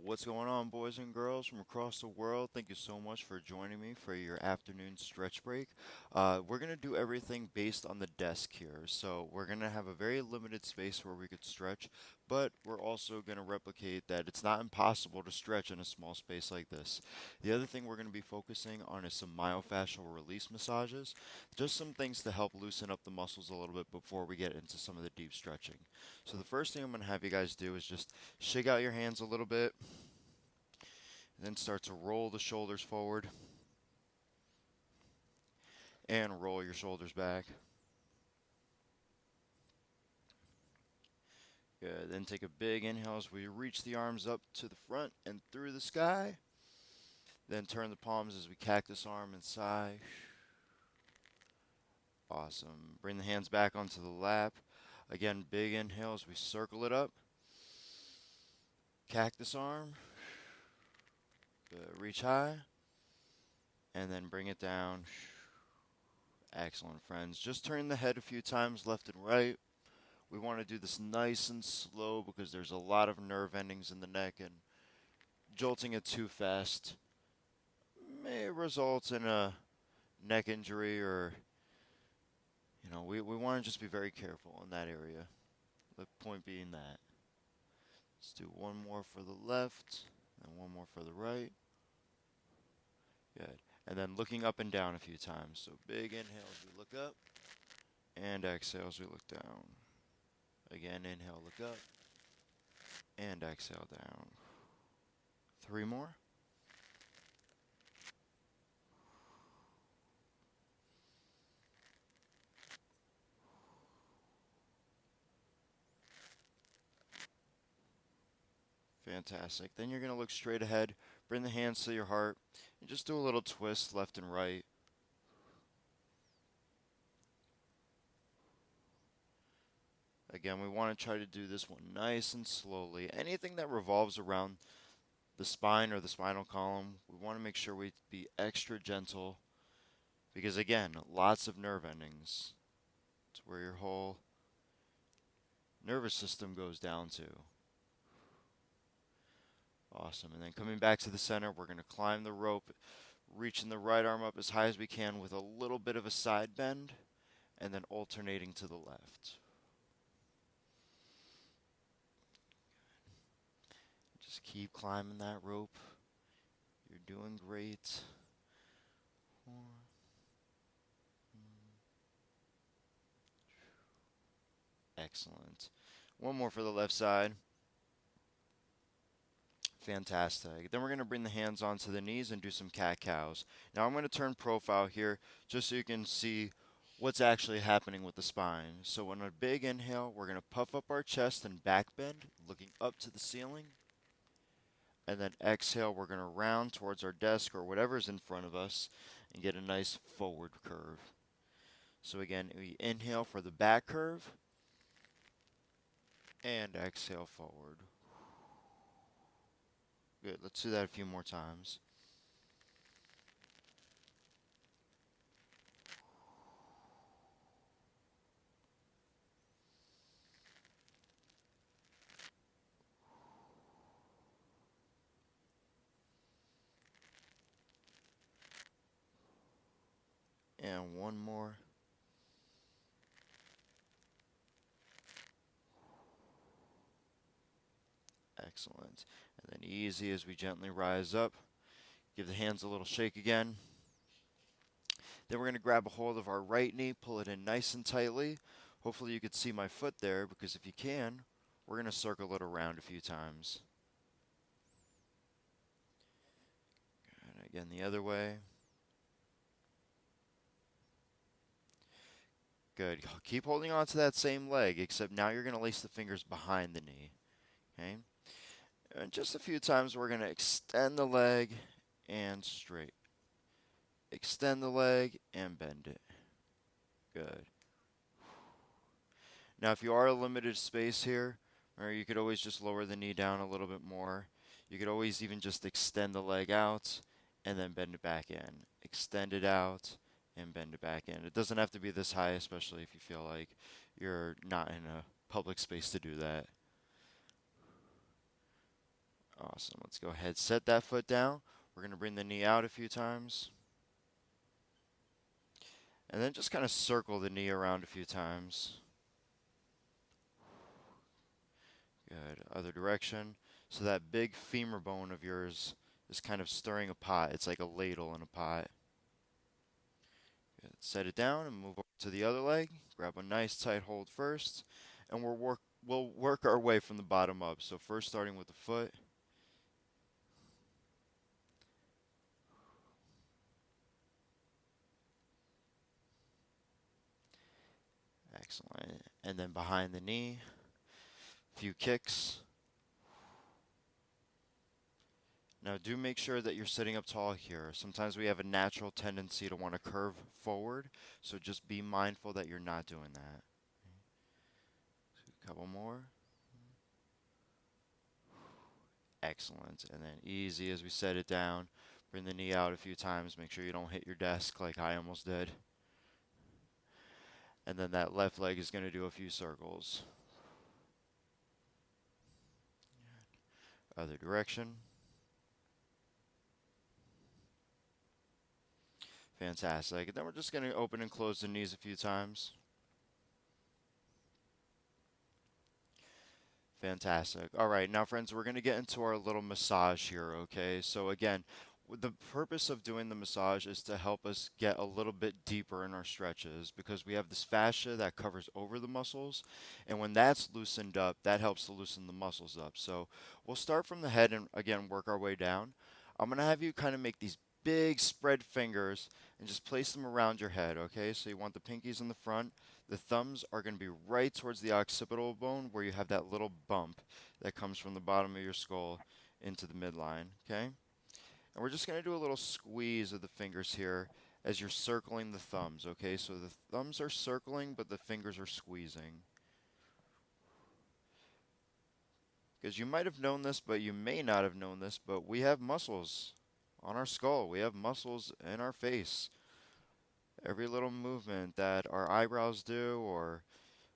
What's going on, boys and girls from across the world? Thank you so much for joining me for your afternoon stretch break. We're going to do everything based on the desk here. So, we're going to have a very limited space where we could stretch, but we're also going to replicate that it's not impossible to stretch in a small space like this. The other thing we're going to be focusing on is some myofascial release massages, just some things to help loosen up the muscles a little bit before we get into some of the deep stretching. So, the first thing I'm going to have you guys do is just shake out your hands a little bit. Then start to roll the shoulders forward and roll your shoulders back. Good. Then take a big inhale as we reach the arms up to the front and through the sky. Then turn the palms as we cactus arm and sigh. Awesome. Bring the hands back onto the lap. Again, big inhale as we circle it up. Cactus arm. Good. Reach high. And then bring it down. Excellent, friends. Just turn the head a few times left and right. We want to do this nice and slow because there's a lot of nerve endings in the neck, and jolting it too fast may result in a neck injury, or we want to just be very careful in that area. The point being that. Let's do one more for the left and one more for the right. Good. And then looking up and down a few times. So big inhale as we look up, and exhale as we look down. Again, inhale, look up, and exhale down. Three more. Fantastic. Then you're going to look straight ahead, bring the hands to your heart, and just do a little twist left and right. Again, we want to try to do this one nice and slowly. Anything that revolves around the spine or the spinal column, we want to make sure we be extra gentle because, again, lots of nerve endings. It's where your whole nervous system goes down to. Awesome. And then coming back to the center, we're going to climb the rope, reaching the right arm up as high as we can with a little bit of a side bend, and then alternating to the left. Just keep climbing that rope. You're doing great. Four. Excellent. One more for the left side. Fantastic. Then we're going to bring the hands onto the knees and do some cat-cows. Now I'm going to turn profile here just so you can see what's actually happening with the spine. So on a big inhale, we're going to puff up our chest and back bend, looking up to the ceiling. And then exhale, we're going to round towards our desk or whatever's in front of us and get a nice forward curve. So again, we inhale for the back curve and exhale forward. Good. Let's do that a few more times. And one more. Excellent. And then easy as we gently rise up. Give the hands a little shake again. Then we're going to grab a hold of our right knee, pull it in nice and tightly. Hopefully you could see my foot there, because if you can, we're going to circle it around a few times. And again, the other way. Good. Keep holding on to that same leg, except now you're going to lace the fingers behind the knee. Okay? And just a few times we're going to extend the leg and straight. Extend the leg and bend it. Good. Now, if you are a limited space here, or you could always just lower the knee down a little bit more. You could always even just extend the leg out and then bend it back in. Extend it out and bend it back in. It doesn't have to be this high, especially if you feel like you're not in a public space to do that. Awesome. Let's go ahead, set that foot down. We're going to bring the knee out a few times. And then just kind of circle the knee around a few times. Good. Other direction. So that big femur bone of yours is kind of stirring a pot. It's like a ladle in a pot. Good. Set it down and move over to the other leg. Grab a nice tight hold first. And we'll work our way from the bottom up. So first starting with the foot. Excellent. And then behind the knee, few kicks. Now do make sure that you're sitting up tall here. Sometimes we have a natural tendency to want to curve forward, so just be mindful that you're not doing that. A couple more. Excellent. And then easy as we set it down. Bring the knee out a few times. Make sure you don't hit your desk like I almost did. And then that left leg is going to do a few circles. Other direction. Fantastic. And then we're just going to open and close the knees a few times. Fantastic. All right, now friends, we're going to get into our little massage here, okay? So again, the purpose of doing the massage is to help us get a little bit deeper in our stretches because we have this fascia that covers over the muscles, and when that's loosened up, that helps to loosen the muscles up. So we'll start from the head and again work our way down. I'm going to have you kind of make these big spread fingers and just place them around your head, okay? So you want the pinkies in the front. The thumbs are going to be right towards the occipital bone where you have that little bump that comes from the bottom of your skull into the midline, okay? And we're just going to do a little squeeze of the fingers here as you're circling the thumbs, okay? So the thumbs are circling, but the fingers are squeezing. Because you might have known this, but you may not have known this, but we have muscles on our skull. We have muscles in our face. Every little movement that our eyebrows do, or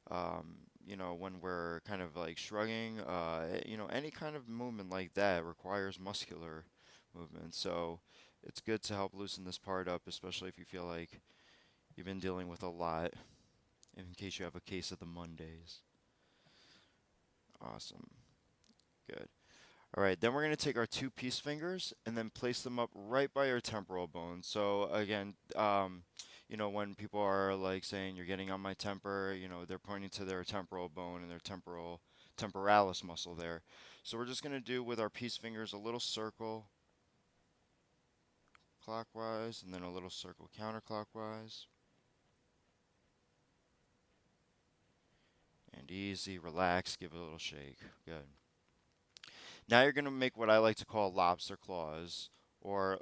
when we're kind of like shrugging, any kind of movement like that requires muscular movement. So it's good to help loosen this part up, especially if you feel like you've been dealing with a lot, in case you have a case of the Mondays. Awesome. Good. All right, then we're going to take our two peace fingers and then place them up right by our temporal bone. So again, when people are like saying you're getting on my temper, they're pointing to their temporal bone and their temporalis muscle there. So we're just going to do with our peace fingers a little circle clockwise and then a little circle counterclockwise. And easy, relax, give it a little shake. Good. Now you're going to make what I like to call lobster claws, or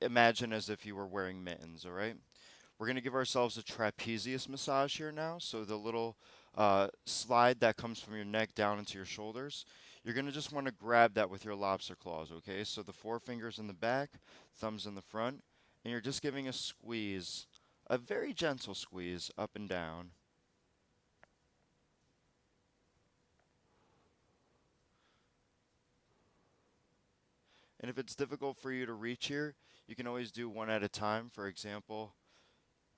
imagine as if you were wearing mittens, all right? We're going to give ourselves a trapezius massage here now. So the little slide that comes from your neck down into your shoulders, you're going to just want to grab that with your lobster claws, okay? So the four fingers in the back, thumbs in the front, and you're just giving a squeeze, a very gentle squeeze up and down. And if it's difficult for you to reach here, you can always do one at a time. For example,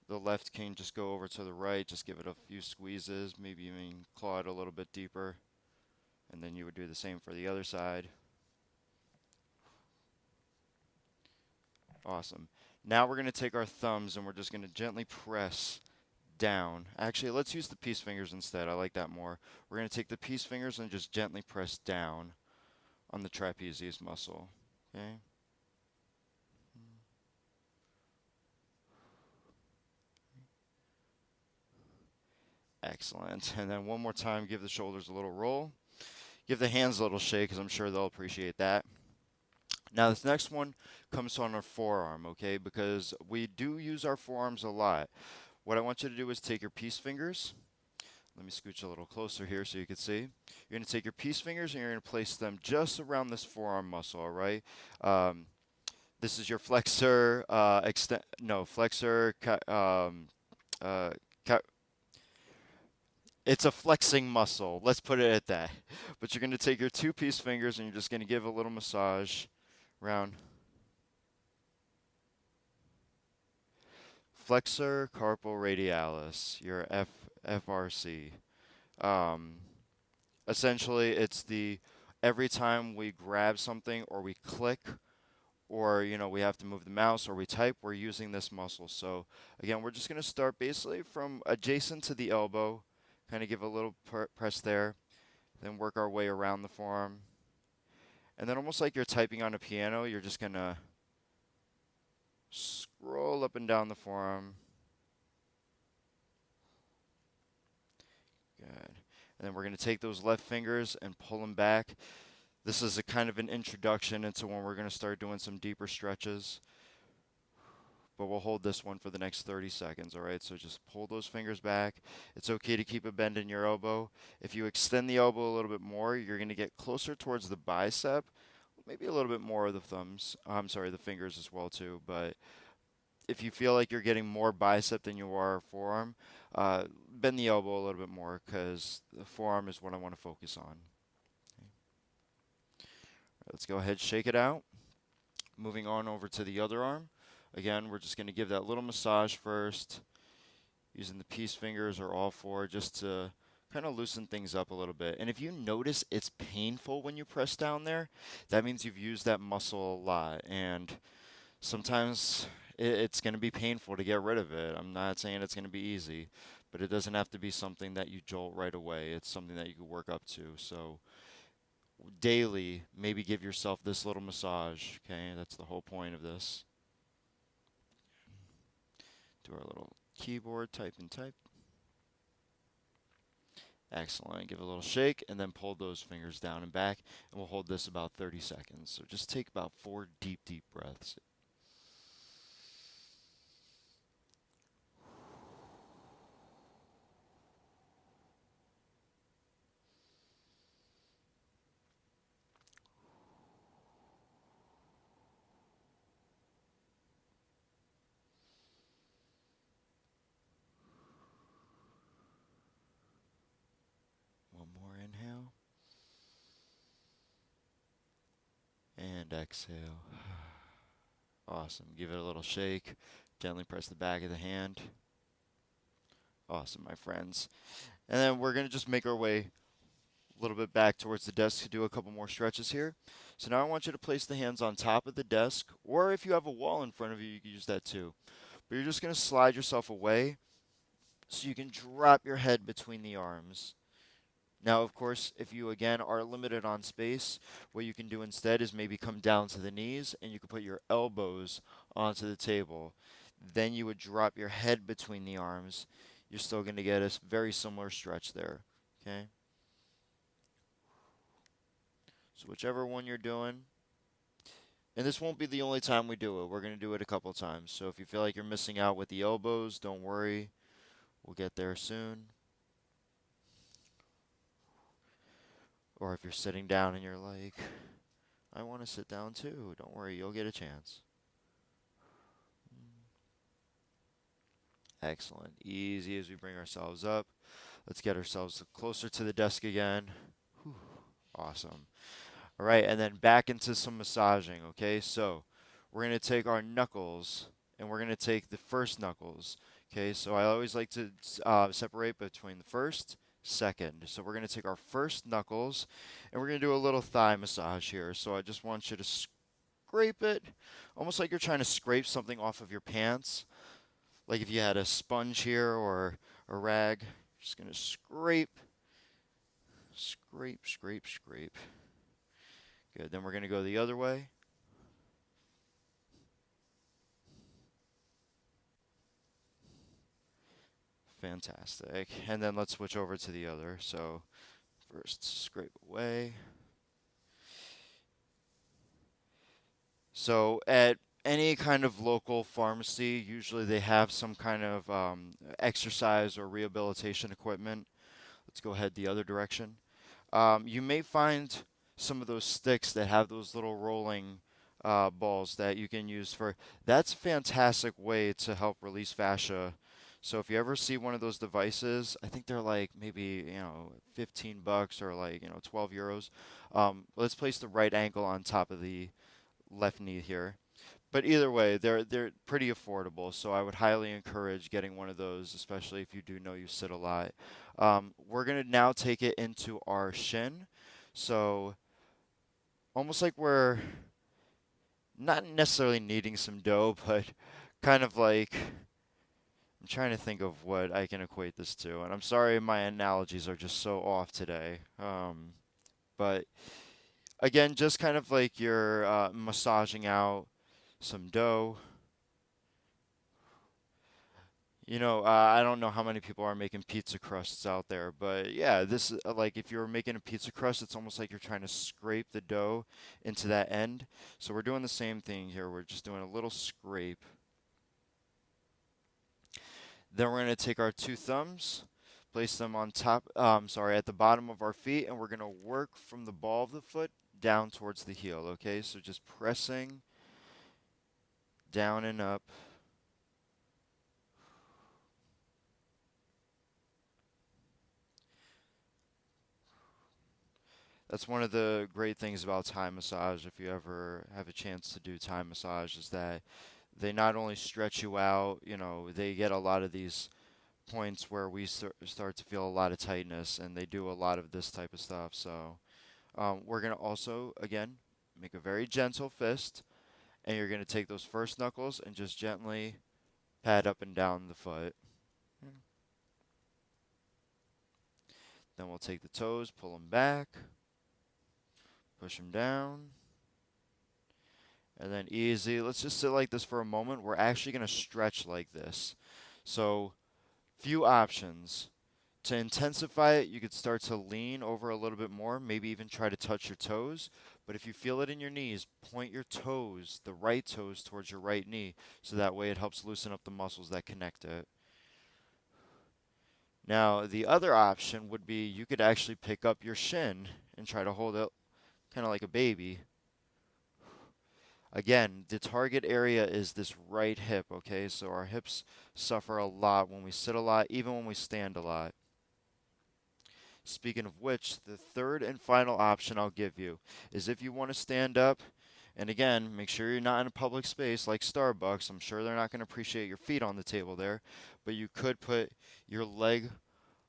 the left can just go over to the right, just give it a few squeezes, maybe even claw it a little bit deeper. And then you would do the same for the other side. Awesome. Now we're going to take our thumbs and we're just going to gently press down. Actually, let's use the peace fingers instead. I like that more. We're going to take the peace fingers and just gently press down on the trapezius muscle. Okay? Excellent. And then one more time, give the shoulders a little roll. Give the hands a little shake because I'm sure they'll appreciate that. Now this next one comes on our forearm, okay? Because we do use our forearms a lot. What I want you to do is take your peace fingers. Let me scooch a little closer here so you can see. You're going to take your peace fingers and you're going to place them just around this forearm muscle, all right? This is your flexor, flexor, It's a flexing muscle. Let's put it at that. But you're going to take your two-piece fingers and you're just going to give a little massage around flexor carpal radialis, your FRC. Um, Essentially, it's the every time we grab something or we click or we have to move the mouse or we type, we're using this muscle. So again, we're just going to start basically from adjacent to the elbow, kind of give a little press there, then work our way around the forearm. And then almost like you're typing on a piano, you're just going to scroll up and down the forearm. Good. And then we're going to take those left fingers and pull them back. This is a kind of an introduction into when we're going to start doing some deeper stretches. But we'll hold this one for the next 30 seconds, all right? So just pull those fingers back. It's okay to keep a bend in your elbow. If you extend the elbow a little bit more, you're going to get closer towards the bicep, maybe a little bit more of the thumbs. I'm sorry, the fingers as well too. But if you feel like you're getting more bicep than you are forearm, bend the elbow a little bit more because the forearm is what I want to focus on. Okay. Let's go ahead, shake it out. Moving on over to the other arm. Again, we're just going to give that little massage first, using the peace fingers or all four just to kind of loosen things up a little bit. And if you notice it's painful when you press down there, that means you've used that muscle a lot. And sometimes it's going to be painful to get rid of it. I'm not saying it's going to be easy, but it doesn't have to be something that you jolt right away. It's something that you can work up to. So daily, maybe give yourself this little massage. Okay, that's the whole point of this. Do our little keyboard type and type. Excellent. Give it a little shake and then pull those fingers down and back. And we'll hold this about 30 seconds. So just take about 4 deep, deep breaths. One more inhale. And exhale. Awesome. Give it a little shake. Gently press the back of the hand. Awesome, my friends. And then we're going to just make our way a little bit back towards the desk to do a couple more stretches here. So now I want you to place the hands on top of the desk, or if you have a wall in front of you, you can use that too. But you're just going to slide yourself away so you can drop your head between the arms. Now, of course, if you again are limited on space, what you can do instead is maybe come down to the knees and you can put your elbows onto the table. Then you would drop your head between the arms. You're still going to get a very similar stretch there. Okay? So whichever one you're doing, and this won't be the only time we do it. We're going to do it a couple times. So if you feel like you're missing out with the elbows, don't worry. We'll get there soon. Or if you're sitting down and you're like, I want to sit down too. Don't worry, you'll get a chance. Excellent. Easy as we bring ourselves up. Let's get ourselves closer to the desk again. Whew. Awesome. All right, and then back into some massaging, okay? So we're going to take our knuckles and we're going to take the first knuckles, okay? So I always like to separate between the first, second. So we're going to take our first knuckles and we're going to do a little thigh massage here. So I just want you to scrape it, almost like you're trying to scrape something off of your pants. Like if you had a sponge here or a rag, just going to scrape, scrape, scrape, scrape. Good. Then we're going to go the other way. Fantastic. And then let's switch over to the other. So first scrape away. So at any kind of local pharmacy, usually they have some kind of exercise or rehabilitation equipment. Let's go ahead the other direction. You may find some of those sticks that have those little rolling balls that you can use for. That's a fantastic way to help release fascia. So if you ever see one of those devices, I think they're like maybe, 15 bucks or like, 12 euros. Let's place the right ankle on top of the left knee here. But either way, they're pretty affordable, so I would highly encourage getting one of those, especially if you do know you sit a lot. We're gonna now take it into our shin, so almost like we're not necessarily kneading some dough, but kind of like I'm trying to think of what I can equate this to, and I'm sorry my analogies are just so off today. But again, just kind of like you're massaging out some dough. I don't know how many people are making pizza crusts out there, but yeah, this is like if you're making a pizza crust, it's almost like you're trying to scrape the dough into that end. So we're doing the same thing here. We're just doing a little scrape. Then we're going to take our two thumbs, place them on top, sorry, at the bottom of our feet, and we're going to work from the ball of the foot down towards the heel, okay? So just pressing down and up. That's one of the great things about Thai massage, if you ever have a chance to do Thai massage, is that they not only stretch you out, they get a lot of these points where we start to feel a lot of tightness, and they do a lot of this type of stuff. So we're going to also, again, make a very gentle fist, and you're going to take those first knuckles and just gently pat up and down the foot. Then we'll take the toes, pull them back, push them down. And then easy. Let's just sit like this for a moment. We're actually going to stretch like this. So, few options. To intensify it, you could start to lean over a little bit more, maybe even try to touch your toes. But if you feel it in your knees, point your toes, the right toes, towards your right knee, so that way it helps loosen up the muscles that connect it. Now, the other option would be you could actually pick up your shin and try to hold it kind of like a baby. Again, the target area is this right hip, okay? So our hips suffer a lot when we sit a lot, even when we stand a lot. Speaking of which, the third and final option I'll give you is if you want to stand up, and again, make sure you're not in a public space like Starbucks. I'm sure they're not going to appreciate your feet on the table there, but you could put your leg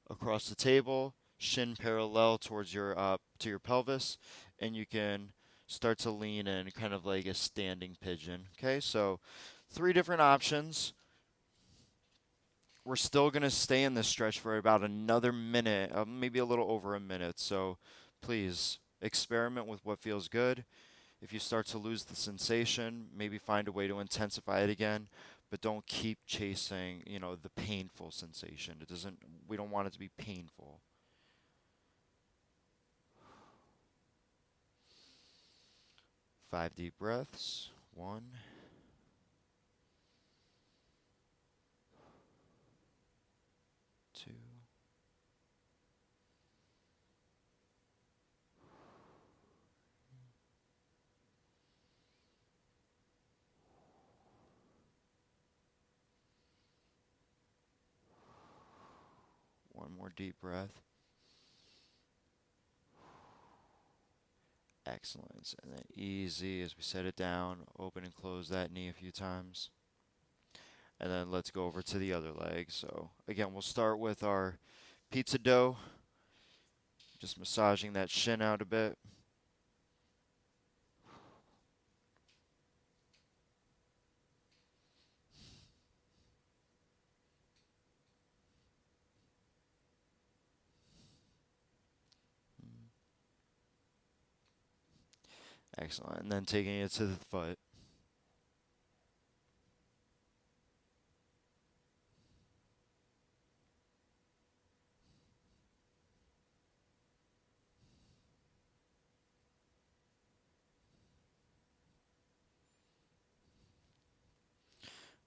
across the table, shin parallel towards your to your pelvis, and you can start to lean in, kind of like a standing pigeon. Okay, so three different options. We're still gonna stay in this stretch for about another minute, maybe a little over a minute. So please experiment with what feels good. If you start to lose the sensation, maybe find a way to intensify it again, but don't keep chasing, the painful sensation. It doesn't we don't want it to be painful. 5 deep breaths. 1, 2, 1 more deep breath. Excellent. And then easy as we set it down, open and close that knee a few times. And then let's go over to the other leg. So again, we'll start with our pizza dough, just massaging that shin out a bit. Excellent. And then taking it to the foot.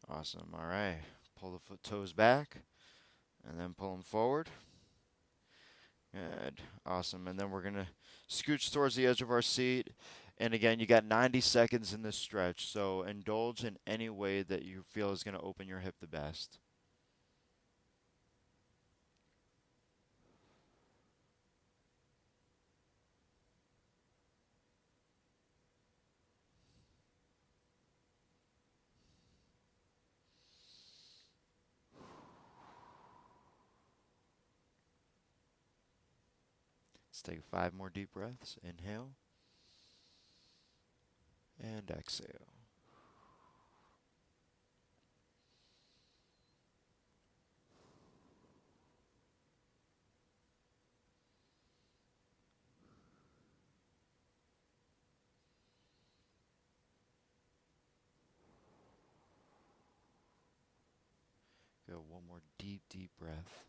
Awesome. All right. Pull the foot toes back and then pull them forward. Good. Awesome. And then we're going to scooch towards the edge of our seat. And again, you got 90 seconds in this stretch. So indulge in any way that you feel is going to open your hip the best. Let's take 5 more deep breaths. Inhale and exhale. Go one more deep, deep breath.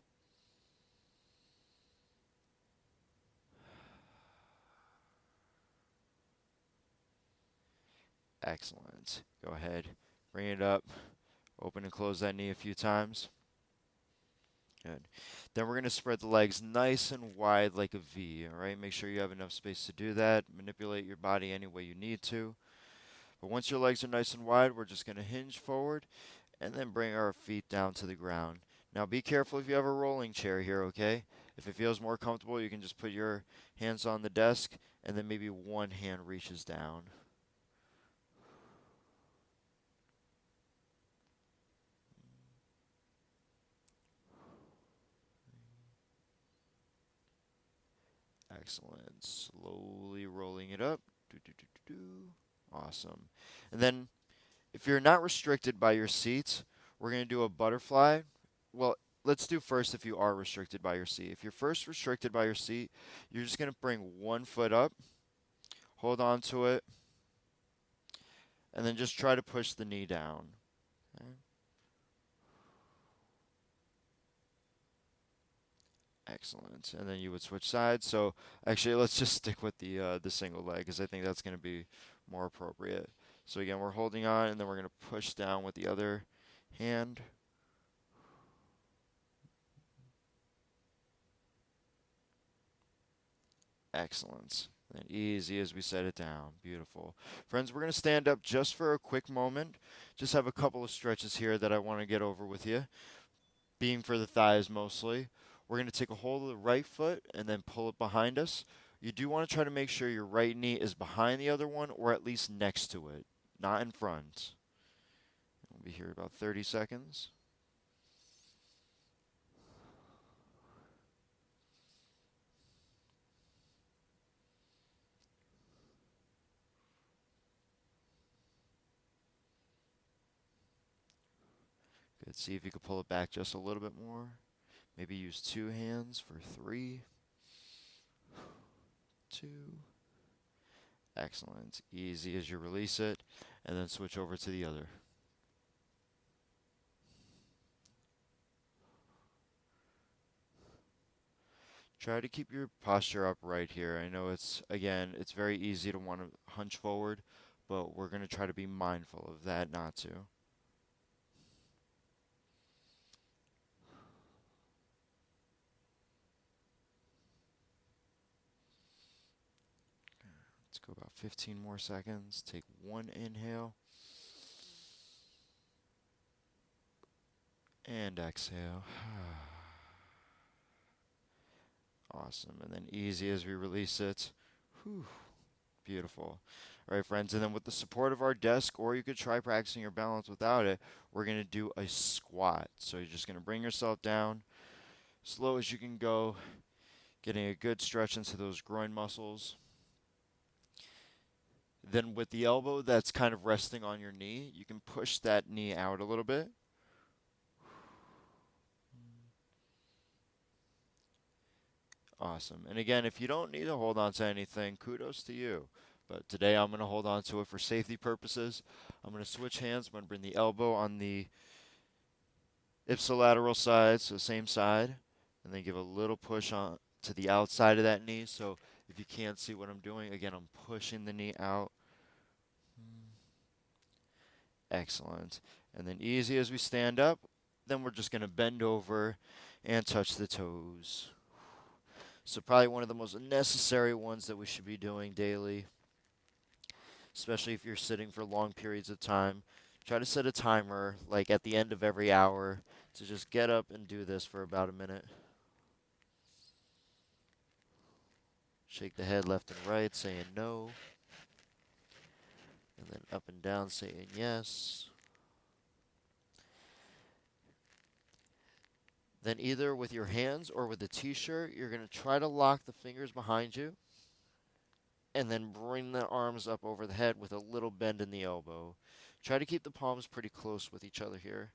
Excellent. Go ahead, bring it up. Open and close that knee a few times. Good. Then we're going to spread the legs nice and wide like a V, all right? Make sure you have enough space to do that. Manipulate your body any way you need to. But once your legs are nice and wide, we're just going to hinge forward and then bring our feet down to the ground. Now be careful if you have a rolling chair here, okay? If it feels more comfortable, you can just put your hands on the desk and then maybe one hand reaches down. Excellent. Slowly rolling it up. Do, do, do, do, do. Awesome. And then if you're not restricted by your seat, we're going to do a butterfly. Well, let's do first if you are restricted by your seat. If you're first restricted by your seat, you're just going to bring one foot up, hold on to it, and then just try to push the knee down. Okay? Excellent. And then you would switch sides. So actually, let's just stick with the single leg because I think that's going to be more appropriate. So again, we're holding on, and then we're going to push down with the other hand. Excellent. And easy as we set it down. Beautiful. Friends, we're going to stand up just for a quick moment. Just have a couple of stretches here that I want to get over with you. Being for the thighs mostly. We're going to take a hold of the right foot and then pull it behind us. You do want to try to make sure your right knee is behind the other one or at least next to it, not in front. We'll be here about 30 seconds. Good. See if you can pull it back just a little bit more. Maybe use 2 hands for 3, 2. Excellent. Easy as you release it, and then switch over to the other. Try to keep your posture upright here. I know it's very easy to want to hunch forward, but we're going to try to be mindful of that not to. Let's go about 15 more seconds. Take one inhale. And exhale. Awesome. And then easy as we release it. Whew. Beautiful. All right, friends. And then with the support of our desk, or you could try practicing your balance without it, we're going to do a squat. So you're just going to bring yourself down slow as you can go, getting a good stretch into those groin muscles. Then with the elbow that's kind of resting on your knee, you can push that knee out a little bit. Awesome. And again, if you don't need to hold on to anything, kudos to you. But today I'm going to hold on to it for safety purposes. I'm going to switch hands. I'm going to bring the elbow on the ipsilateral side, so same side, and then give a little push on to the outside of that knee. So if you can't see what I'm doing, again, I'm pushing the knee out. Excellent. And then easy as we stand up, then we're just going to bend over and touch the toes. So probably one of the most necessary ones that we should be doing daily, especially if you're sitting for long periods of time. Try to set a timer, like at the end of every hour, to just get up and do this for about a minute. Shake the head left and right, saying no. And then up and down, saying yes. Then either with your hands or with the t-shirt, you're going to try to lock the fingers behind you and then bring the arms up over the head with a little bend in the elbow. Try to keep the palms pretty close with each other here.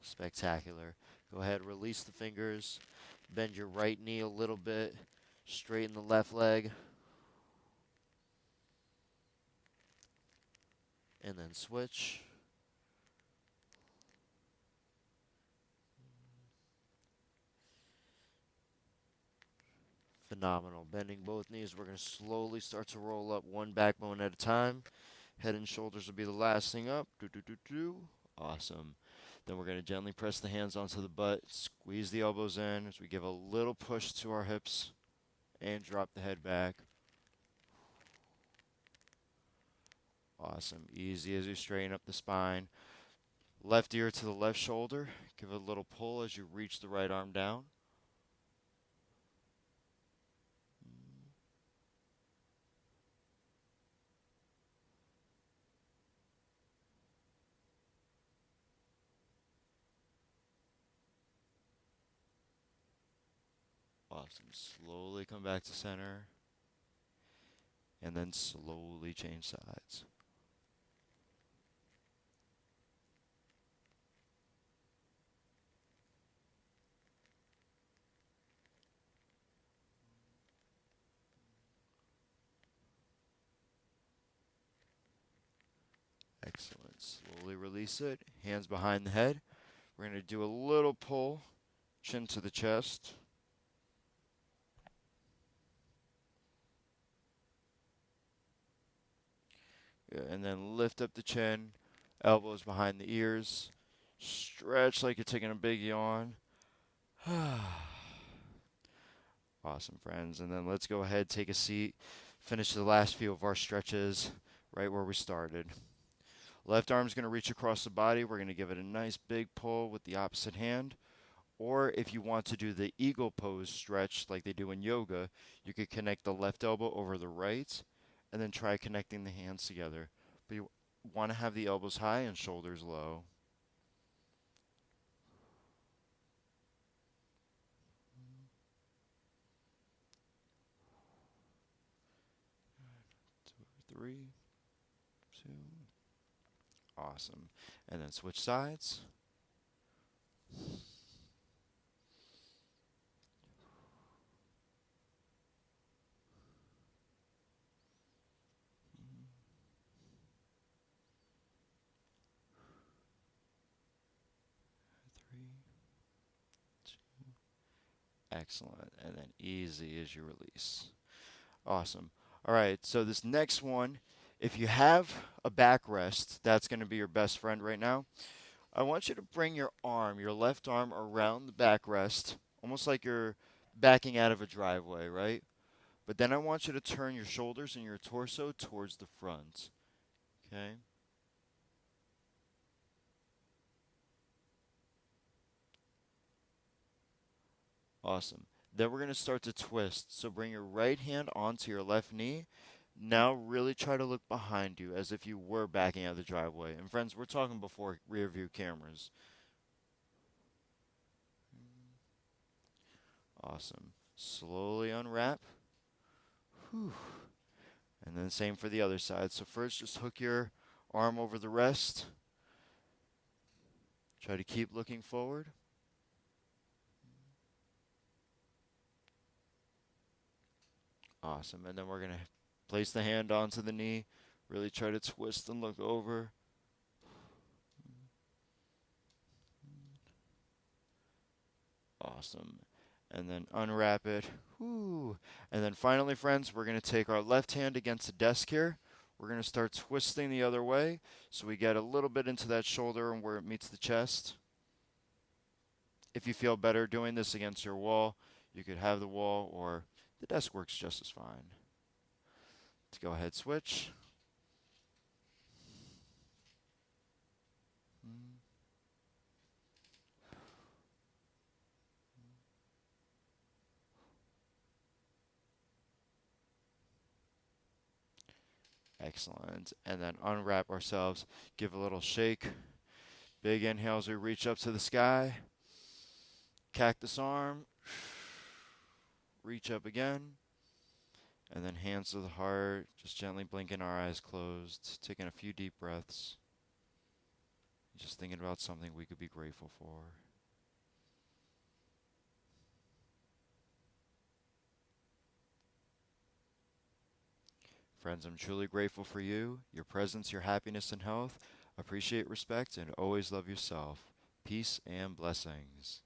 Spectacular. Go ahead, release the fingers. Bend your right knee a little bit. Straighten the left leg. And then switch. Phenomenal. Bending both knees. We're going to slowly start to roll up one backbone at a time. Head and shoulders will be the last thing up. Do, do, do, do. Awesome. Then we're going to gently press the hands onto the butt. Squeeze the elbows in as we give a little push to our hips. And drop the head back. Awesome. Easy as you straighten up the spine. Left ear to the left shoulder. Give it a little pull as you reach the right arm down. Awesome. Slowly come back to center. And then slowly change sides. Excellent. Slowly release it. Hands behind the head. We're going to do a little pull. Chin to the chest. Yeah, and then lift up the chin. Elbows behind the ears. Stretch like you're taking a big yawn. Awesome, friends. And then let's go ahead, take a seat, finish the last few of our stretches right where we started. Left arm's going to reach across the body. We're going to give it a nice big pull with the opposite hand. Or if you want to do the eagle pose stretch like they do in yoga, you could connect the left elbow over the right and then try connecting the hands together. But you want to have the elbows high and shoulders low. Three, two. Awesome. And then switch sides. Three, two. Excellent. And then easy as you release. Awesome. All right, so this next one, if you have a backrest, that's going to be your best friend right now. I want you to bring your arm, your left arm, around the backrest, almost like you're backing out of a driveway, right? But then I want you to turn your shoulders and your torso towards the front. Okay? Awesome. Then we're going to start to twist. So bring your right hand onto your left knee. Now really try to look behind you as if you were backing out of the driveway. And friends, we're talking before rear view cameras. Awesome. Slowly unwrap. Whew. And then same for the other side. So first just hook your arm over the rest. Try to keep looking forward. Awesome. And then we're going to place the hand onto the knee. Really try to twist and look over. Awesome. And then unwrap it. Whew. And then finally, friends, we're going to take our left hand against the desk here. We're going to start twisting the other way so we get a little bit into that shoulder and where it meets the chest. If you feel better doing this against your wall, you could have the wall or the desk works just as fine. Let's go ahead, switch. Excellent. And then unwrap ourselves, give a little shake. Big inhale as we reach up to the sky. Cactus arm. Reach up again. And then hands to the heart, just gently blinking our eyes closed, taking a few deep breaths. Just thinking about something we could be grateful for. Friends, I'm truly grateful for you, your presence, your happiness, and health. Appreciate, respect, and always love yourself. Peace and blessings.